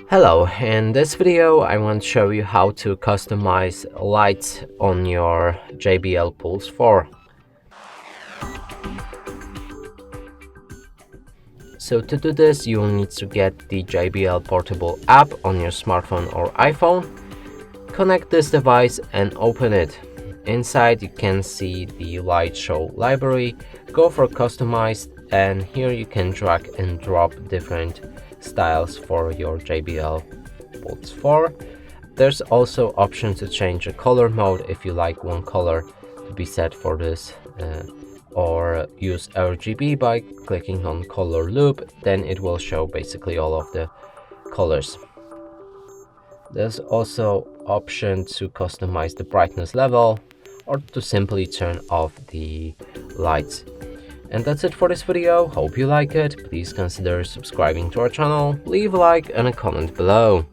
Hello, in this video I want to show you how to customize lights on your JBL Pulse 4. So to do this you will need to get the JBL portable app on your smartphone or iPhone, connect this device and open it. Inside you can see the light show library, go for customized, and here you can drag and drop different styles for your JBL Pulse 4. There's also option to change the color mode if you like one color to be set for this, or use RGB by clicking on color loop, then it will show basically all of the colors. There's also option to customize the brightness level or to simply turn off the lights. And that's it for this video. Hope you like it. Please consider subscribing to our channel, leave a like and a comment below.